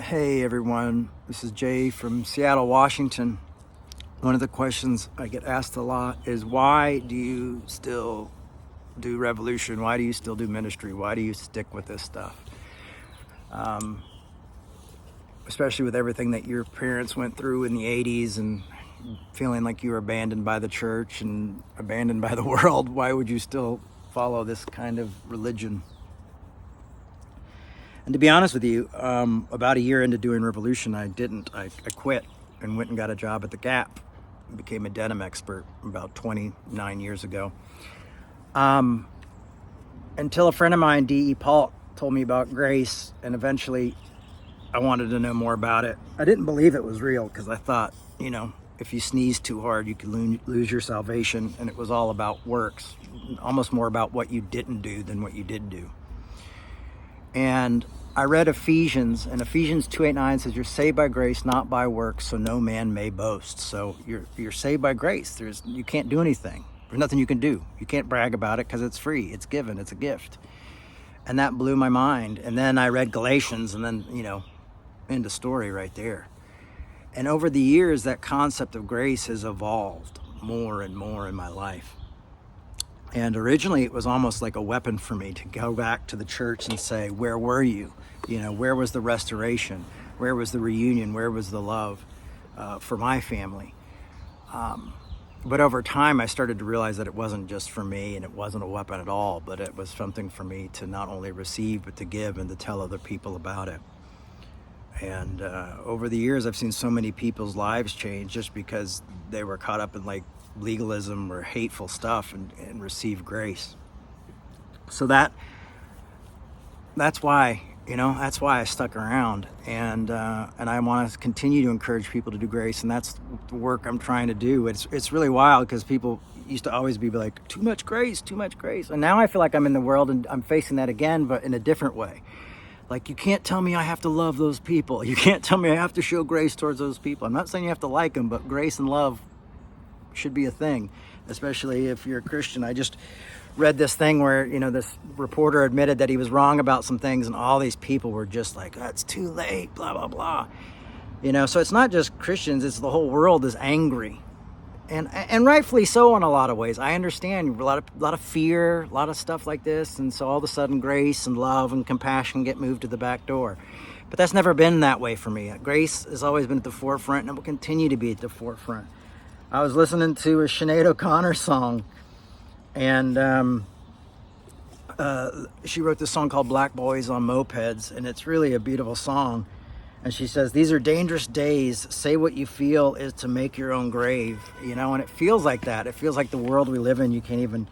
Hey everyone, this is Jay from Seattle, Washington. One of the questions I get asked a lot is, why do you still do Revolution? Why do you still do ministry? Why do you stick with this stuff? Especially with everything that your parents went through in the 80s and feeling like you were abandoned by the church and abandoned by the world. Why would you still follow this kind of religion? And to be honest with you, about a year into doing Revolution, I quit and went and got a job at the Gap. Became a denim expert about 29 years ago. Until a friend of mine, D.E. Paul, told me about grace, and eventually I wanted to know more about it. I didn't believe it was real because I thought, if you sneeze too hard, you could lose your salvation, and it was all about works, almost more about what you didn't do than what you did do. And I read Ephesians, and Ephesians 2:8-9 says, "You're saved by grace, not by works, so no man may boast." So you're saved by grace. You can't do anything. There's nothing you can do. You can't brag about it because it's free. It's given. It's a gift. And that blew my mind. And then I read Galatians, and then, end of story right there. And over the years, that concept of grace has evolved more and more in my life. And originally it was almost like a weapon for me to go back to the church and say, where were you? Where was the restoration? Where was the reunion? Where was the love for my family? But over time, I started to realize that it wasn't just for me, and it wasn't a weapon at all, but it was something for me to not only receive, but to give and to tell other people about it. And over the years, I've seen so many people's lives change just because they were caught up in legalism or hateful stuff and receive grace. So that's why I stuck around, and I want to continue to encourage people to do grace, and that's the work I'm trying to do. It's really wild because people used to always be like, too much grace, and now I feel like I'm in the world and I'm facing that again, but in a different way. Like, you can't tell me I have to love those people. You can't tell me I have to show grace towards those people. I'm not saying you have to like them, but grace and love should be a thing, especially if you're a Christian. I just read this thing where, this reporter admitted that he was wrong about some things, and all these people were just like, that's too late, blah, blah, blah. So it's not just Christians, it's the whole world is angry. And rightfully so in a lot of ways. I understand a lot of fear, a lot of stuff like this, and so all of a sudden grace and love and compassion get moved to the back door. But that's never been that way for me. Grace has always been at the forefront, and it will continue to be at the forefront. I was listening to a Sinead O'Connor song, and she wrote this song called Black Boys on Mopeds, and it's really a beautiful song. And she says, "These are dangerous days. Say what you feel is to make your own grave." And it feels like that. It feels like the world we live in, you can't even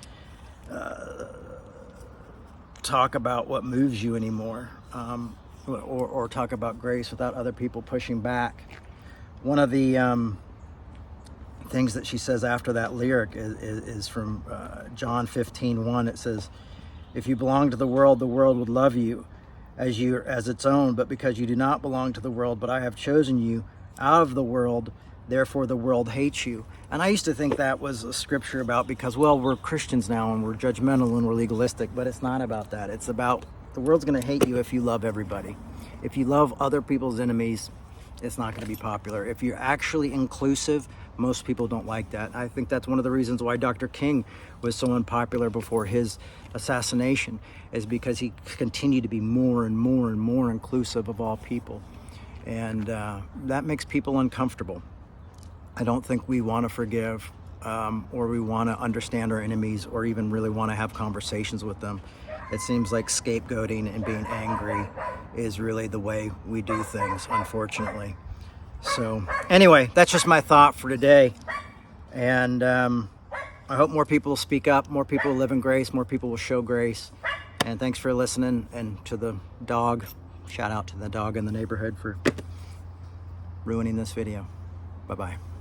talk about what moves you anymore, or talk about grace without other people pushing back. One of the things that she says after that lyric is from John 15:1. It says, "If you belong to the world would love you as its own, but because you do not belong to the world, but I have chosen you out of the world, therefore the world hates you." And I used to think that was a scripture about, because, we're Christians now and we're judgmental and we're legalistic, but it's not about that. It's about the world's going to hate you if you love everybody. If you love other people's enemies, it's not going to be popular. If you're actually inclusive, most people don't like that. I think that's one of the reasons why Dr. King was so unpopular before his assassination, is because he continued to be more and more and more inclusive of all people. And that makes people uncomfortable. I don't think we want to forgive, or we want to understand our enemies, or even really want to have conversations with them. It seems like scapegoating and being angry is really the way we do things, unfortunately. So anyway, that's just my thought for today. And I hope more people will speak up, more people will live in grace, more people will show grace. And thanks for listening. And to the dog, shout out to the dog in the neighborhood for ruining this video. Bye-bye.